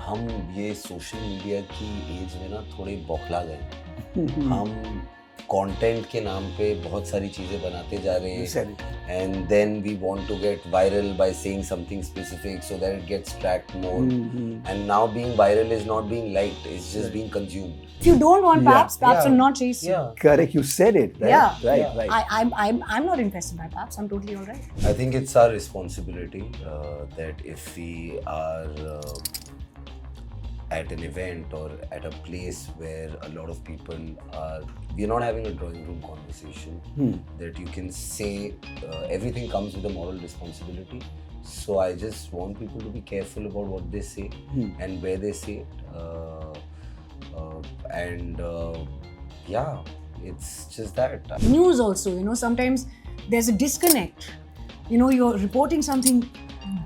हम ये social media की एज में ना थोड़े बौखला गए। हम कंटेंट के नाम पे बहुत सारी चीज़ें बनाते जा रहे हैं and then we want to get viral by saying something specific so that it gets tracked more and now being viral is not being liked, it's just being consumed. If you don't want paps will not chase you. Correct, you said it. Right? Right. I'm not interested by paps. I'm totally alright. I think it's our responsibility that if we are at an event or at a place where a lot of people are, we're not having a drawing room conversation, that you can say everything comes with a moral responsibility. So I just want people to be careful about what they say and where they say it. It's just that. News also, sometimes there's a disconnect. You're reporting something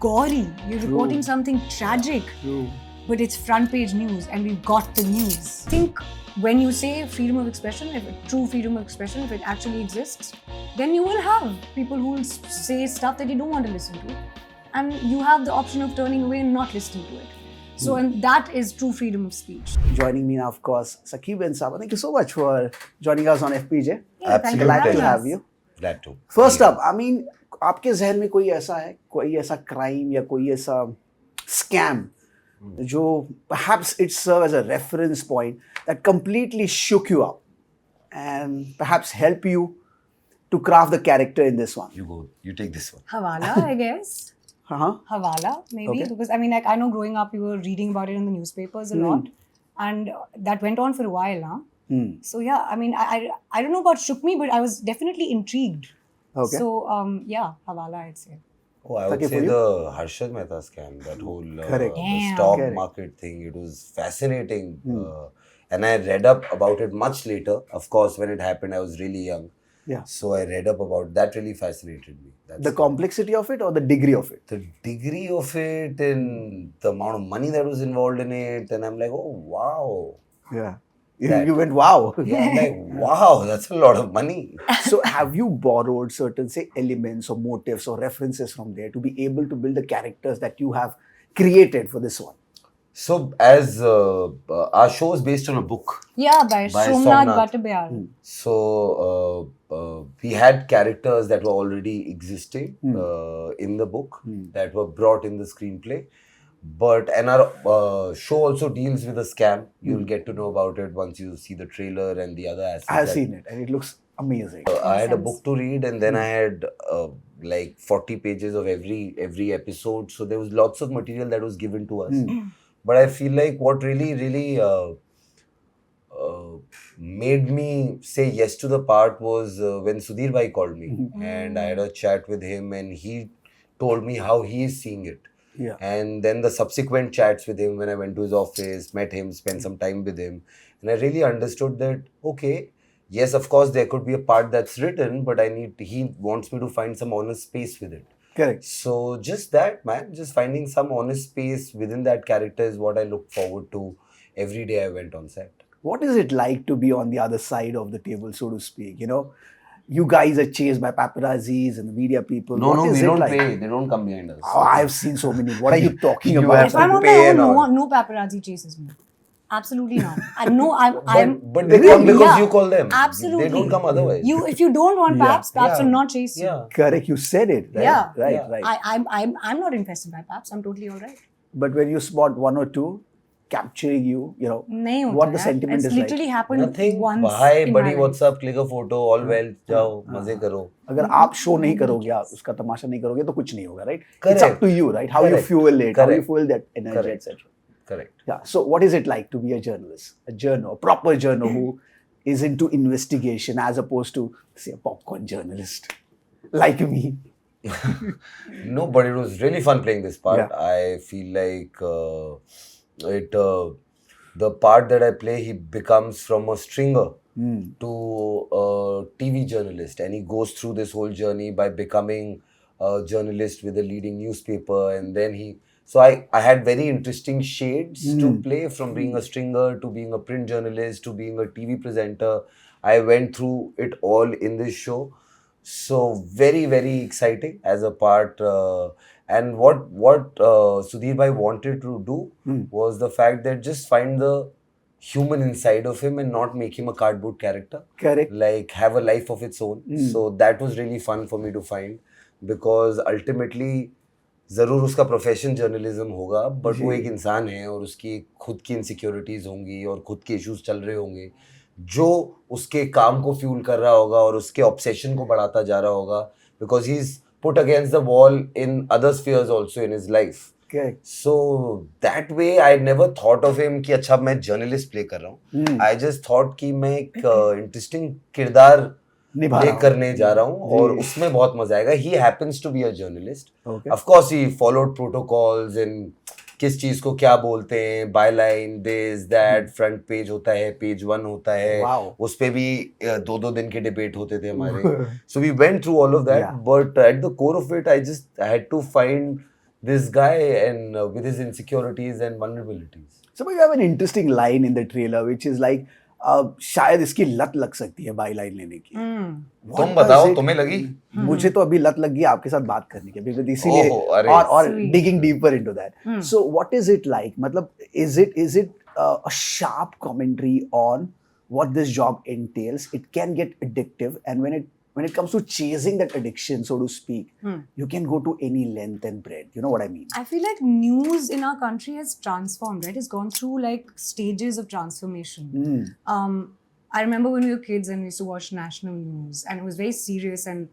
gory, you're reporting something tragic, but it's front page news and we've got the news. I think when you say freedom of expression, true freedom of expression, if it actually exists, then you will have people who will say stuff that you don't want to listen to, and you have the option of turning away and not listening to it. So, and that is true freedom of speech. Joining me now, of course, Saqib and Saba. Thank you so much for joining us on FPJ. Yeah, Absolutely. Glad to have you. Glad to. First up, I mean, आपके जहन में कोई ऐसा है, कोई ऐसा crime या कोई ऐसा scam जो perhaps it serves as a reference point that completely shook you up and perhaps help you to craft the character in this one? You go. You take this one. Hawala, I guess. Hawala, maybe. Okay. Because, I know growing up, we were reading about it in the newspapers a lot. And that went on for a while, huh? So, yeah, I don't know about shook me, but I was definitely intrigued. Okay. So, Hawala, I'd say. Oh, I would Saqib, say for you? the Harshad Mehta scam, that whole Correct. the Damn. stock Correct. market thing. It was fascinating. And I read up about it much later. Of course, when it happened, I was really young. Yeah. So I read up about that. Really fascinated me. That's The complexity of it or the degree of it? the degree of it and the amount of money that was involved in it. And I'm like, oh, wow. Yeah. That- You went, wow. Yeah, I'm like, wow, that's a lot of money. So have you borrowed certain, say, elements or motives or references from there to be able to build the characters that you have created for this one? So as our show is based on a book. Yeah, by By Somnath Somnath. Bhattacharya. So we had characters that were already existing in the book that were brought in the screenplay. And our show also deals with a scam. You'll get to know about it once you see the trailer and the other aspects. I have seen it and it looks amazing. I had a sense. book to read and then I had like 40 pages of every episode. So there was lots of material that was given to us. But I feel like what really made me say yes to the part was when Sudhir bhai called me and I had a chat with him and he told me how he is seeing it. Yeah. And then the subsequent chats with him when I went to his office, met him, spent some time with him. And I really understood that, okay, yes, of course, there could be a part that's written, but he wants me to find some honest space with it. Correct. So just that, man, just finding some honest space within that character is what I look forward to every day I went on set. What is it like to be on the other side of the table, so to speak? You guys are chased by paparazzis and the media people. What is it like? pay. They don't come behind us. Oh, I've seen so many. What are you talking You about? have If I'm to on pay my and own, all. no paparazzi chases me. Absolutely not. I know I'm. But they come because Yeah, you call them. absolutely. They don't come otherwise. If you don't want paps Yeah. will not chase you. Yeah. Correct, you said it. Right? Yeah. Right, Yeah. right. I'm not interested by paps. I'm totally alright. But when you spot one or two capturing you, नहीं होता what the यार. sentiment It's is like. literally happened Nothing. once. Hi, in buddy, my what's life. up? Click a photo. All well. जाओ मजे करो. अगर आप show नहीं करोगे, आप उसका तमाशा नहीं करोगे तो कुछ नहीं होगा, right? It's Correct. up to you, right? How you Correct. fuel it, how you Correct. fuel that energy, Correct. etc. Correct. Yeah. So what is it like to be a journalist, a proper journal who is into investigation as opposed to, say, a popcorn journalist like me? No, but it was really fun playing this part. Yeah. I feel like the part that I play, he becomes from a stringer to a TV journalist, and he goes through this whole journey by becoming a journalist with a leading newspaper, and then So I had very interesting shades to play, from being a stringer to being a print journalist to being a TV presenter. I went through it all in this show. So very, very exciting as a part. And what Sudhir bhai wanted to do was the fact that just find the human inside of him and not make him a cardboard character. Correct. Like have a life of its own. So that was really fun for me to find, because ultimately जरूर उसका profession journalism होगा, but वो एक इंसान है और उसकी खुद की इनसिक्योरिटीज होंगी और खुद के इश्यूज चल रहे होंगे जो उसके काम को फ्यूल कर रहा होगा और उसके ऑब्सेशन को बढ़ाता जा रहा होगा, because he is put against the wall in other spheres also in his life. So that way I never thought of him कि अच्छा मैं जर्नलिस्ट प्ले कर रहा हूँ. I just thought कि मैं एक इंटरेस्टिंग किरदार प्ले करने जा रहा हूँ और उसमें बहुत मजा आएगा. He happens to be a journalist. Of course he followed protocols and किस चीज को क्या बोलते हैं, byline, this that, front page होता है, पेज 1 होता है, उस पे भी 2-2 दिन के डिबेट होते थे हमारे. So we went through all of that, but at the core of it I just had to find this guy and with his insecurities and vulnerabilities. So you have an interesting line in the trailer which is like शायद इसकी लत लग सकती है by line लेने की. तुम बताओ, तुम्हें लगी? मुझे तो अभी लत लग गई आपके साथ बात करने की, बिकॉज़ इसीलिए और digging deeper into that. So what is it like? मतलब is it a sharp commentary on what this job entails? It can get addictive, and when it comes to chasing that addiction, so to speak, you can go to any length and breadth. You know what I mean? I feel like news in our country has transformed, right? It's gone through like stages of transformation. I remember when we were kids and we used to watch national news, and it was very serious, and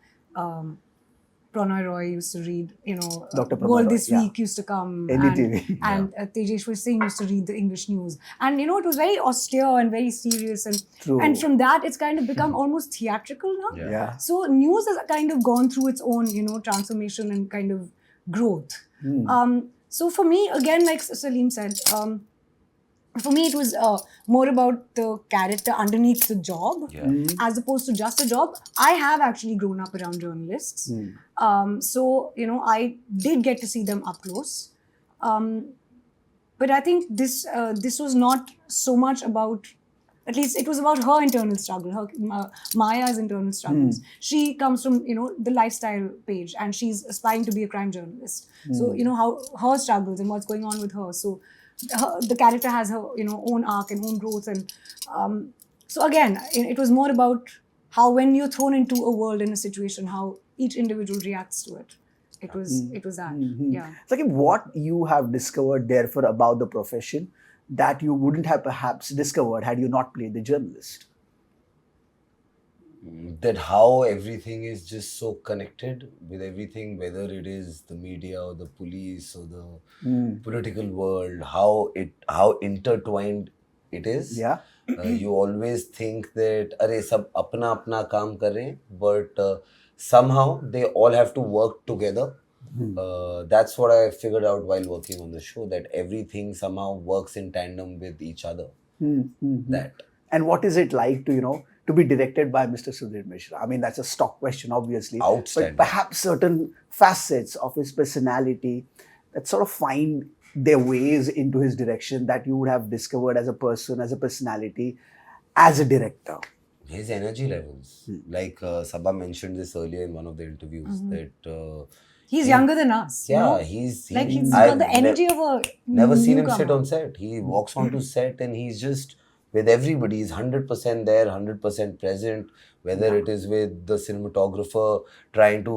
Pranay Roy used to read, Dr. World This Week used to come, NDTV, and Tejeshwar Singh used to read the English news, and it was very austere and very serious, and from that it's kind of become almost theatrical now. Yeah. So news has kind of gone through its own, transformation and kind of growth. So for me, again, like Saleem said, for me, it was more about the character underneath the job, as opposed to just a job. I have actually grown up around journalists. So, I did get to see them up close. But I think this was not so much about, at least it was about her internal struggle, Maya's internal struggles. She comes from, the lifestyle page, and she's aspiring to be a crime journalist. So, how her struggles and what's going on with her. So, the character has her, own arc and own growth, and so again, it was more about how when you're thrown into a world in a situation, how each individual reacts to it. It was that, yeah. It's like what you have discovered, therefore, about the profession that you wouldn't have perhaps discovered had you not played the journalist. That how everything is just so connected with everything, whether it is the media or the police or the political world, how intertwined it is. Yeah. You always think that अरे सब अपना अपना काम कर रहे हैं, but somehow they all have to work together. That's what I figured out while working on the show, that everything somehow works in tandem with each other. That. And what is it like to be directed by Mr. Sudhir Mishra? I mean, that's a stock question, obviously. Outstanding. But perhaps certain facets of his personality that sort of find their ways into his direction that you would have discovered as a person, as a personality, as a director. His energy levels. Like Saba mentioned this earlier in one of the interviews, that... he's younger than us. Yeah, he's got the energy of a never seen him newcomer. sit on set. He walks onto set and he's just... with everybody, he's 100% there, 100% present, whether it is with the cinematographer trying to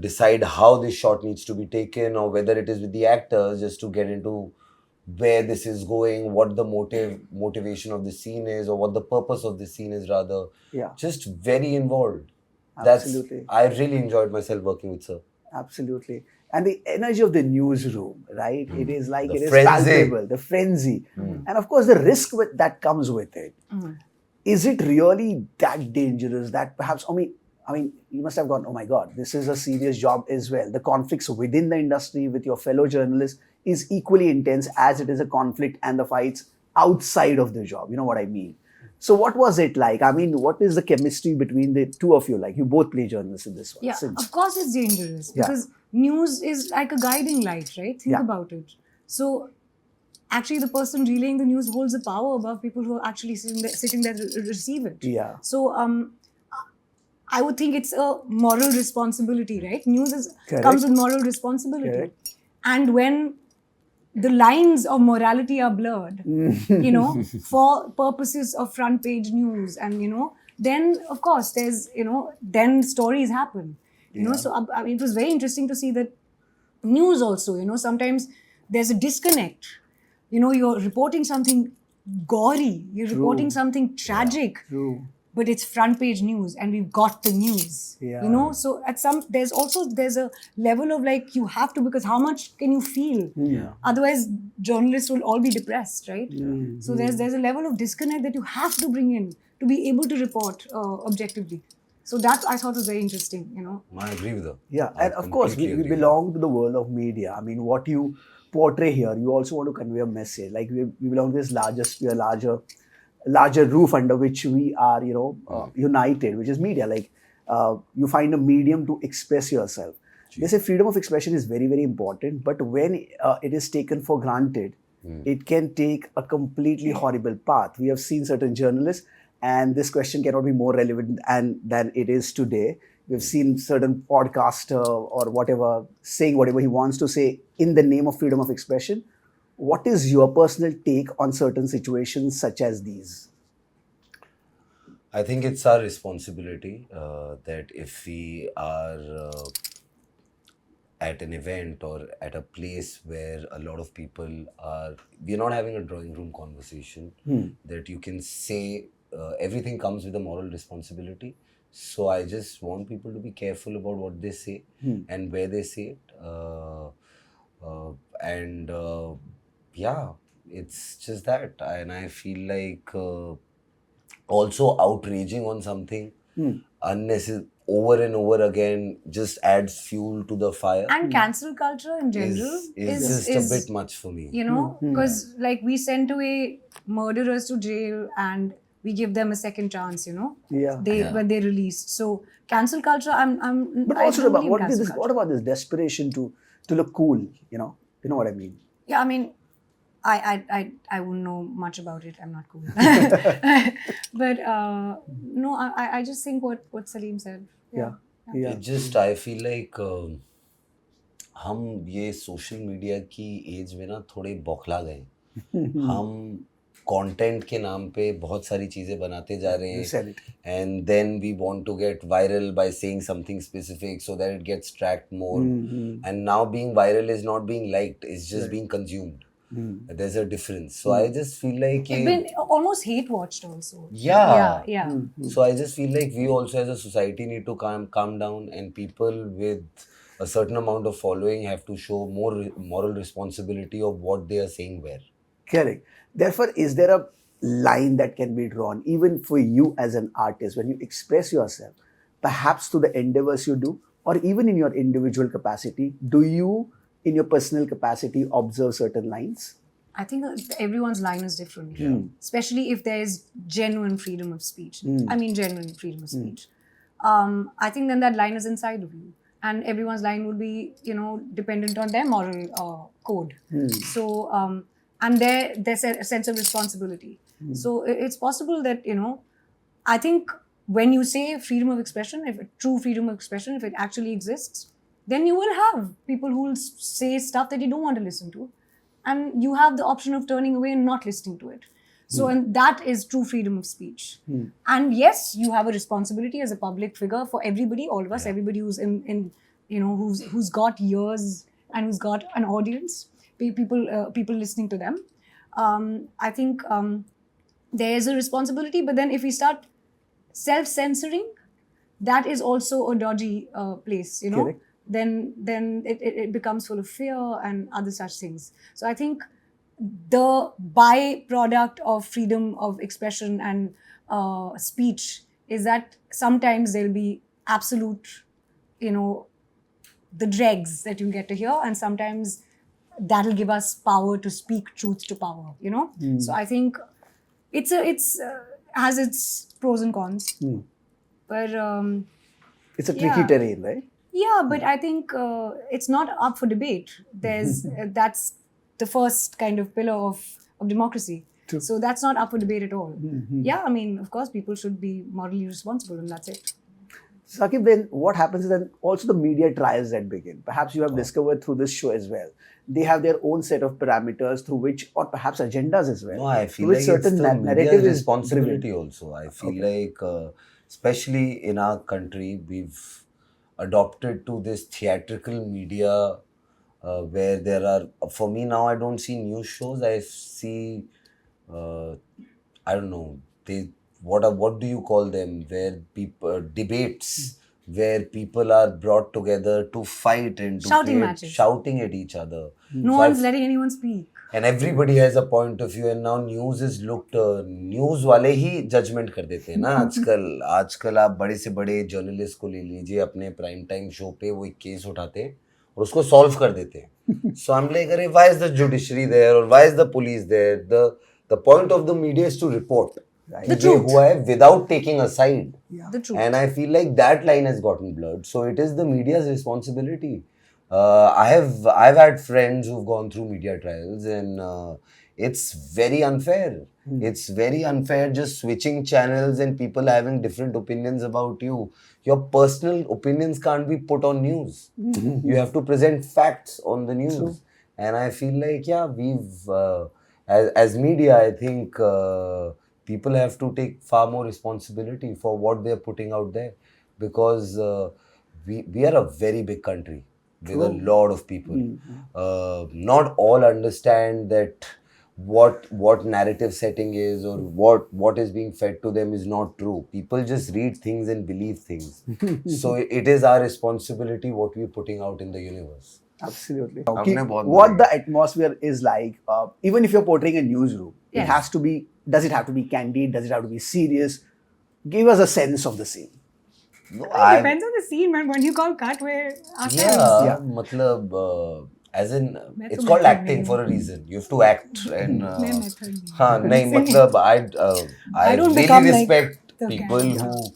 decide how this shot needs to be taken, or whether it is with the actors just to get into where this is going, what the motivation of the scene is, or what the purpose of the scene is rather. Yeah. Just very involved. Absolutely. I really enjoyed myself working with sir. Absolutely. And the energy of the newsroom, right? It is like, The it is frenzy. palpable, the frenzy. And of course, the risk that comes with it. Is it really that dangerous that perhaps, I mean, you must have gone, oh my God, this is a serious job as well. The conflicts within the industry with your fellow journalists is equally intense as it is a conflict and the fights outside of the job. You know what I mean? So what was it like? I mean, what is the chemistry between the two of you? Like, you both play journalists in this one. Yeah, of course it's dangerous, because news is like a guiding light, right? Think about it. So actually the person relaying the news holds the power above people who are actually sitting there to receive it. Yeah. So I would think it's a moral responsibility, right? News Correct. comes with moral responsibility. Correct. And when the lines of morality are blurred, for purposes of front page news, and then of course there's, then stories happen. So I mean, it was very interesting to see that news also, sometimes there's a disconnect. You're reporting something gory, you're reporting something tragic, True. but it's front page news and we've got the news. Yeah. So there's a level of like, you have to, because how much can you feel? Otherwise journalists will all be depressed, right? So there's a level of disconnect that you have to bring in to be able to report objectively. So that I thought was very interesting. I agree with her. Yeah, I and of course, we completely agree. belong to the world of media. I mean, what you portray here, you also want to convey a message. Like we belong to this larger sphere, larger roof under which we are, united, which is media. Like you find a medium to express yourself. They say freedom of expression is very, very important, but when it is taken for granted, it can take a completely horrible path. We have seen certain journalists, and this question cannot be more relevant than it is today. We've seen certain podcaster or whatever saying whatever he wants to say in the name of freedom of expression. What is your personal take on certain situations such as these? I think it's our responsibility that if we are at an event or at a place where a lot of people are, we're not having a drawing room conversation, that you can say everything comes with a moral responsibility. So I just want people to be careful about what they say and where they say it. Yeah, it's just that. And I feel like also outraging on something unnecessary over and over again just adds fuel to the fire. And cancel culture in general is just a bit much for me. Because like we send away murderers to jail and we give them a second chance, when they're released. So cancel culture, But I also don't about believe what in is cancel this? culture. What about this desperation to look cool? You know what I mean? Yeah, I mean, I wouldn't know much about it. I'm not cool. But no, I just think what Saleem said. Yeah. It just, I feel like हम ये social media की as में ना थोड़े बौखला गए. हम content के नाम पे बहुत सारी चीजें बनाते जा रहे हैं, and then we want to get viral by saying something specific so that it gets tracked more. And now being viral is not being liked, it's just being consumed. There's a difference. So I just feel like It's been almost hate watched also. Yeah. Yeah. So I just feel like we also as a society need to calm down, and people with a certain amount of following have to show more moral responsibility of what they are saying where. Correct. Therefore, is there a line that can be drawn even for you as an artist when you express yourself, perhaps to the endeavors you do, or even in your individual capacity? Do you, in your personal capacity, observe certain lines? I think everyone's line is different, especially if there is genuine freedom of speech. I mean, genuine freedom of speech. I think then that line is inside of you. And everyone's line would be, dependent on their moral code. So, and there's a sense of responsibility. So it's possible that, I think when you say freedom of expression, if true freedom of expression, if it actually exists, then you will have people who will say stuff that you don't want to listen to. And you have the option of turning away and not listening to it. So, and that is true freedom of speech. And yes, you have a responsibility as a public figure for everybody, all of us, everybody who's who's got ears and who's got an audience, people listening to them. I think there is a responsibility, but then if we start self-censoring, that is also a dodgy place, Correct. Then it becomes full of fear and other such things. So I think the byproduct of freedom of expression and speech is that sometimes there'll be absolute, the dregs that you get to hear, and sometimes that'll give us power to speak truth to power, So I think it's has its pros and cons, but It's a tricky terrain, right? yeah, but I think it's not up for debate. There's that's the first kind of pillar of democracy. True. So that's not up for debate at all. Yeah, I mean, of course, people should be morally responsible, and that's it. Saqib, then what happens is then also the media trials that begin. Perhaps you have discovered through this show as well. They have their own set of parameters through which, or perhaps agendas as well. No, I feel through like which it's certain the narrative media's is responsibility driven. also. I feel like, especially in our country, we've adopted to this theatrical media where there are, for me now, I don't see news shows. I see, I don't know, what do you call them? Where people debates, where people are brought together to fight and to Shouting create, matches. shouting at each other. No So one's letting anyone speak. and everybody has a point of view and now news is looked news वाले ही judgment कर देते हैं ना आजकल आप बड़े से बड़े जर्नलिस्ट को ले लीजिए अपने प्राइम टाइम शो पे वो एक केस उठाते हैं और उसको सॉल्व कर देते हैं सो आई एम लाइक अरे why is the judiciary there or why is the police there the point of the media is to report The ये truth. हुआ है without taking a side The truth. and I feel like that line has gotten blurred so it is the media's responsibility. I've had friends who've gone through media trials and it's very unfair. It's very unfair just switching channels and people having different opinions about you. Your personal opinions can't be put on news. You have to present facts on the news. True. And I feel like, yeah, as media, I think people have to take far more responsibility for what they're putting out there because we are a very big country with a lot of people. Not all understand that what narrative setting is or what is being fed to them is not true. People just read things and believe things. So it is our responsibility what we're putting out in the universe. Absolutely. हमने बहुत What बोला। the atmosphere is like, even if you're portraying a newsroom, it Yes. has to be, does it have to be candid? Does it have to be serious? Give us a sense of the scene. No, It depends on the scene, man. When you call cut, we're ourselves. yeah, matlab, as in मैं it's तो called method acting नहीं for a reason. You have to act and मैं method नहीं हूँ। हाँ नहीं वैसे नहीं। मतलब I I don't really become like respect the people character. who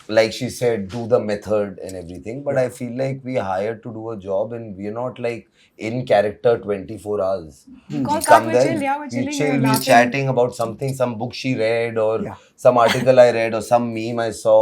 like she said do the method and everything but I feel like we hired to do a job and we're not like in character 24 hours. Call We cut, come we're there, chill, yeah, we're chilling, we chill, we're we're laughing. chatting about something, some book she read or Yeah. some article I read or some meme I saw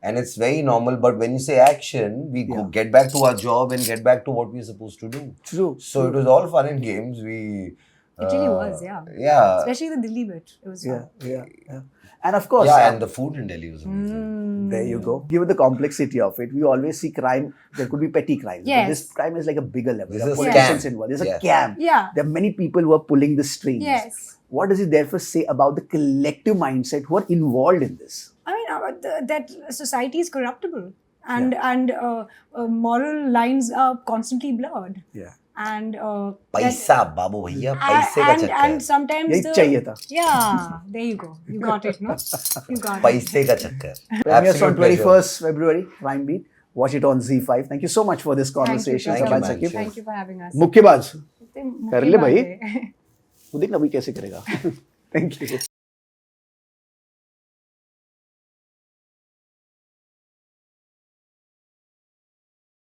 and it's very normal but when you say action we go get back to our job and get back to what we're supposed to do. True. So it was all fun and games. It really was, yeah. Yeah. Especially the Delhi bit. It was fun. Yeah. And of course, Yeah, and the food in Delhi was amazing. there you go. Given the complexity of it, we always see crime. There could be petty crimes. Yes. But this crime is like a bigger level. This There are is a politicians scam. involved. There's Yeah. a scam. Yeah. There are many people who are pulling the strings. Yes. What does it therefore say about the collective mindset who are involved in this? I mean, that society is corruptible and moral lines are constantly blurred. Yeah. And पैसा बाबू भैया पैसे का and चक्कर sometimes यही चाहिए था. Yeah, there you go. You got it, no? You got it. पैसे का चक्कर Premieres on Absolute pleasure. 21st February, Crime Beat. Watch it on Z5. Thank you so much for this Thank you, conversation. Thank you, Saba man. Saqib. Thank you for having us. मुक्केबाज इतने कर ले मुक्केबाज भाई. है। वो देख ना भाई कैसे करेगा. Thank you.